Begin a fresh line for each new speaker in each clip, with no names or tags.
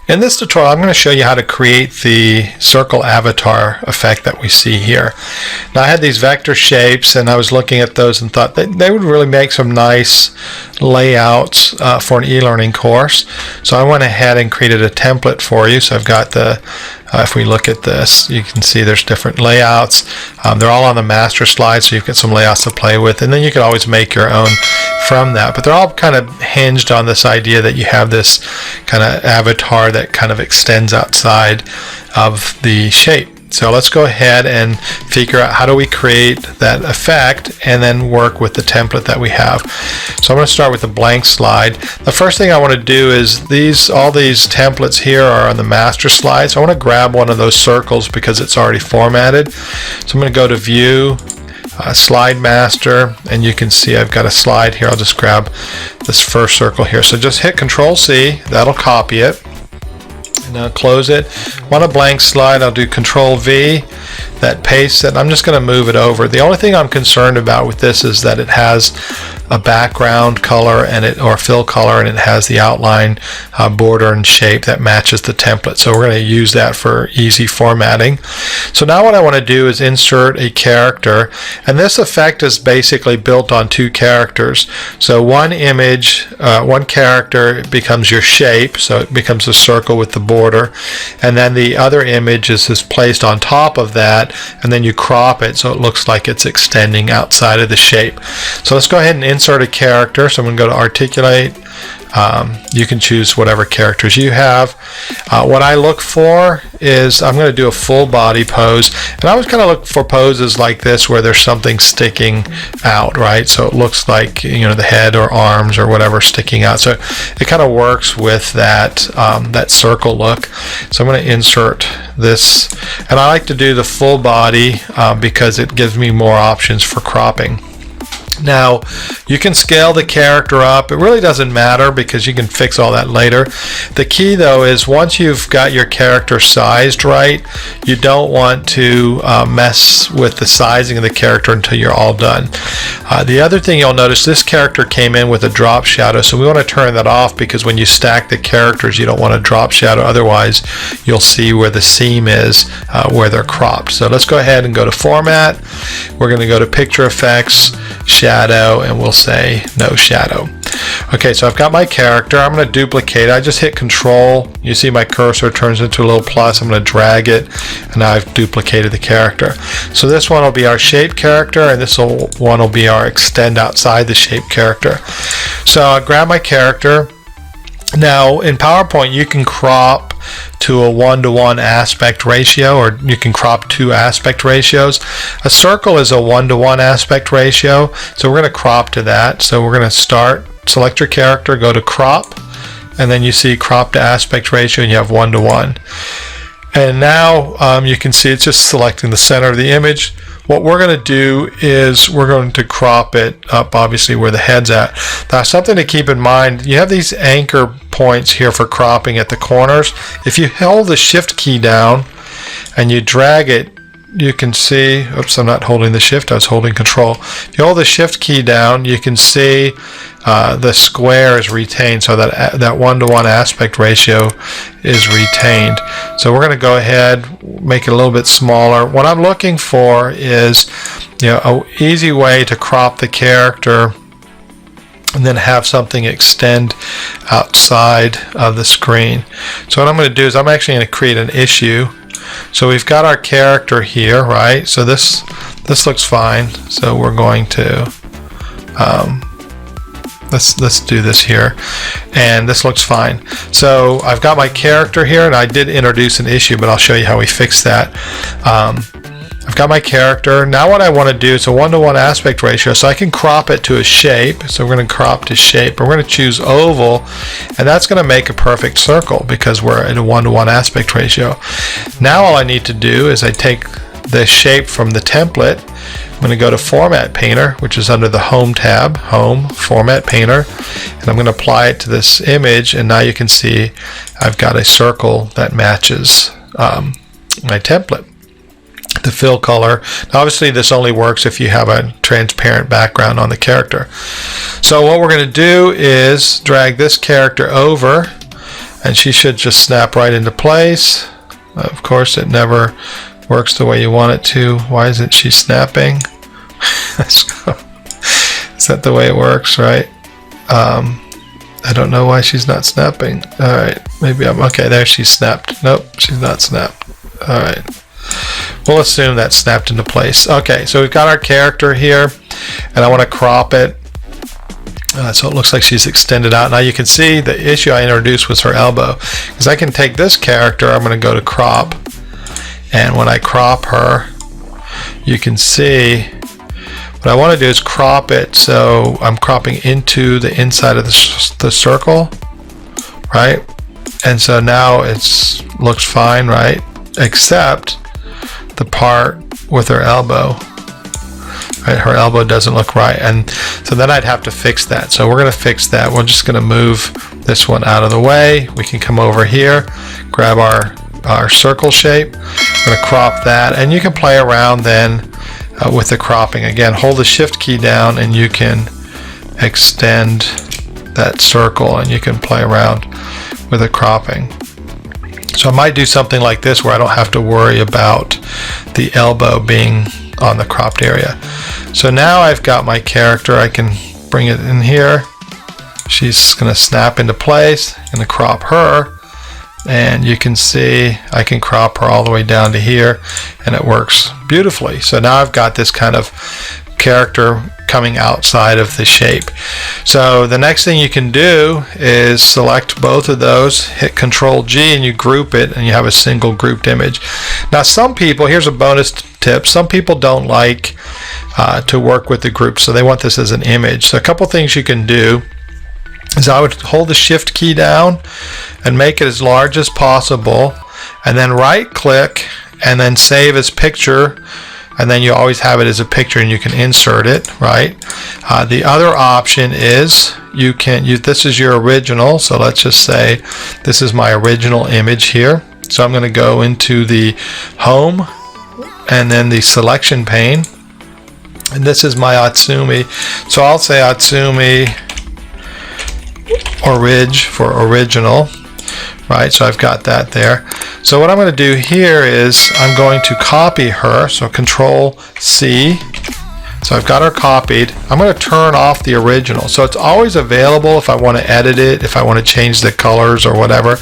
In this tutorial, I'm going to show you how to create the circle avatar effect that we see here. Now, I had these vector shapes, and I was looking at those and thought that they would really make some nice layouts for an e-learning course. So I went ahead and created a template for you. So I've got the, if we look at this, you can see there's different layouts. They're all on the master slide, so you've got some layouts to play with, and then you can always make your own from that. But they're all kind of hinged on this idea that you have this kind of avatar that kind of extends outside of the shape. So let's go ahead and figure out how do we create that effect and then work with the template that we have. So I'm going to start with a blank slide. The first thing I want to do is all these templates here are on the master slide. So I want to grab one of those circles because it's already formatted. So I'm going to go to View, Slide Master, and you can see I've got a slide here. I'll just grab this first circle here. So just hit Control-C, that'll copy it. And I'll close it. On a blank slide, I'll do Control-V, that pastes it. I'm just going to move it over. The only thing I'm concerned about with this is that it has a background color or fill color, and it has the outline border and shape that matches the template. So we're going to use that for easy formatting. So now what I want to do is insert a character, and this effect is basically built on two characters. So one image, one character becomes your shape, so it becomes a circle with the border, and then the other image is placed on top of that, and then you crop it so it looks like it's extending outside of the shape. So let's go ahead and insert a character. So I'm going to go to Articulate. You can choose whatever characters you have. What I look for is I'm going to do a full body pose, and I always kind of look for poses like this where there's something sticking out, right? So it looks like, you know, the head or arms or whatever sticking out. So it kind of works with that that circle look. So I'm going to insert this, and I like to do the full body because it gives me more options for cropping. Now, you can scale the character up. It really doesn't matter because you can fix all that later. The key, though, is once you've got your character sized right, you don't want to mess with the sizing of the character until you're all done. The other thing you'll notice, this character came in with a drop shadow, so we want to turn that off because when you stack the characters, you don't want a drop shadow. Otherwise, you'll see where the seam is, where they're cropped. So let's go ahead and go to Format. We're going to go to Picture Effects, Shadow, and we'll say no shadow. Okay, so I've got my character. I'm going to duplicate. I just hit Control. You see my cursor turns into a little plus. I'm going to drag it, and now I've duplicated the character. So this one will be our shape character, and this one will be our extend outside the shape character. So I grab my character. Now in PowerPoint you can crop to a 1-to-1 aspect ratio, or you can crop 2 aspect ratios. A circle is a 1-to-1 aspect ratio, so we're going to crop to that. So we're going to select your character, go to crop, and then you see crop to aspect ratio, and you have 1-to-1. And now you can see it's just selecting the center of the image. What we're going to do is we're going to crop it up, obviously, where the head's at. Now, something to keep in mind, you have these anchor points here for cropping at the corners. If you hold the Shift key down and you drag it, you can see, oops, I'm not holding the Shift, I was holding Control. If you hold the Shift key down, you can see the square is retained, so that 1-to-1 aspect ratio is retained. So we're going to go ahead, make it a little bit smaller. What I'm looking for is, you know, an easy way to crop the character and then have something extend outside of the screen. So what I'm going to do is I'm actually going to create an issue. So we've got our character here, right? So this looks fine. So we're going to let's do this here, and this looks fine. So I've got my character here, and I did introduce an issue, but I'll show you how we fix that. I've got my character. Now what I want to do is a 1-to-1 aspect ratio, so I can crop it to a shape. So we're going to crop to shape. We're going to choose oval, and that's going to make a perfect circle because we're at a 1-to-1 aspect ratio. Now all I need to do is I take the shape from the template. I'm going to go to Format Painter, which is under the Home tab, Home, Format Painter, and I'm going to apply it to this image, and now you can see I've got a circle that matches my template. The fill color. Now obviously this only works if you have a transparent background on the character. So what we're going to do is drag this character over, and she should just snap right into place. Of course, it never works the way you want it to. Why isn't she snapping? Is that the way it works, right? I don't know why she's not snapping. Alright, maybe I'm okay. There, she snapped. Nope, she's not snapped. Alright, we'll assume that snapped into place. Okay, so we've got our character here, and I want to crop it so it looks like she's extended out. Now you can see the issue I introduced was her elbow, because I can take this character, I'm going to go to crop, and when I crop her, you can see what I want to do is crop it so I'm cropping into the inside of the circle, right? And so now it looks fine, right? Except the part with her elbow. Right, her elbow doesn't look right, and so then I'd have to fix that. So we're going to fix that. We're just going to move this one out of the way. We can come over here, grab our circle shape. We're going to crop that, and you can play around then with the cropping. Again, hold the shift key down and you can extend that circle, and you can play around with the cropping. So I might do something like this where I don't have to worry about the elbow being on the cropped area. So now I've got my character. I can bring it in here. She's going to snap into place. I'm going to crop her, and you can see I can crop her all the way down to here, and it works beautifully. So now I've got this kind of character coming outside of the shape. So the next thing you can do is select both of those, hit Control G, and you group it, and you have a single grouped image. Now some people, here's a bonus tip, some people don't like to work with the group, so they want this as an image. So a couple things you can do is I would hold the shift key down and make it as large as possible, and then right click and then save as picture, and then you always have it as a picture and you can insert it, right? The other option is you can use, this is your original, so let's just say this is my original image here. So I'm going to go into the home and then the selection pane, and this is my Atsumi. So I'll say Atsumi Orig for original, right? So I've got that there. So what I'm going to do here is I'm going to copy her, so Control C. So I've got her copied. I'm going to turn off the original, so it's always available if I want to edit it, if I want to change the colors or whatever.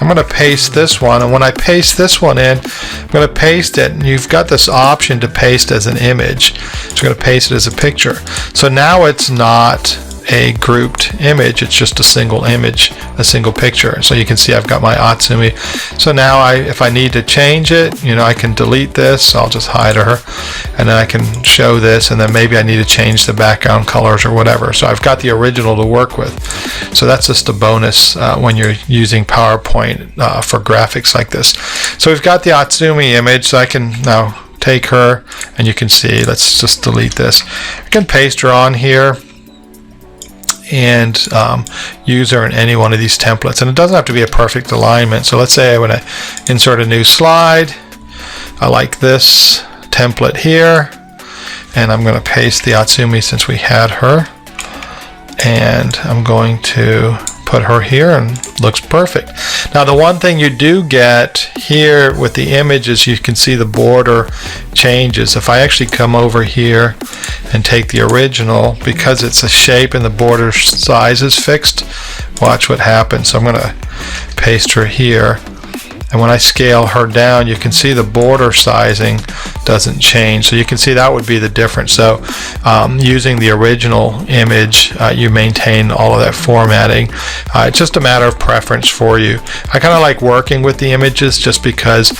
I'm going to paste this one, and when I paste this one in, I'm going to paste it, and you've got this option to paste as an image. So I'm going to paste it as a picture. So now it's not a grouped image, it's just a single image, a single picture. So you can see I've got my Atsumi. So now if I need to change it, you know, I can delete this, I'll just hide her, and then I can show this, and then maybe I need to change the background colors or whatever. So I've got the original to work with. So that's just a bonus when you're using PowerPoint for graphics like this. So we've got the Atsumi image, so I can now take her, and you can see, let's just delete this. I can paste her on here and use her in any one of these templates, and it doesn't have to be a perfect alignment. So let's say I want to insert a new slide. I like this template here, and I'm going to paste the Atsumi since we had her, and I'm going to put her here, and looks perfect. Now the one thing you do get here with the image is you can see the border changes. If I actually come over here and take the original, because it's a shape and the border size is fixed, watch what happens. So I'm going to paste her here, and when I scale her down, you can see the border sizing doesn't change. So you can see that would be the difference. So using the original image, you maintain all of that formatting. It's just a matter of preference for you. I kind of like working with the images just because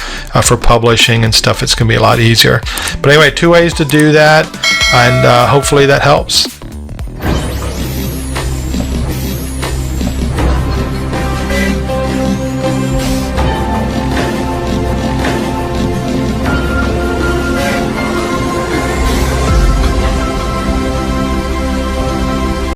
for publishing and stuff, it's going to be a lot easier. But anyway, 2 ways to do that, and hopefully that helps.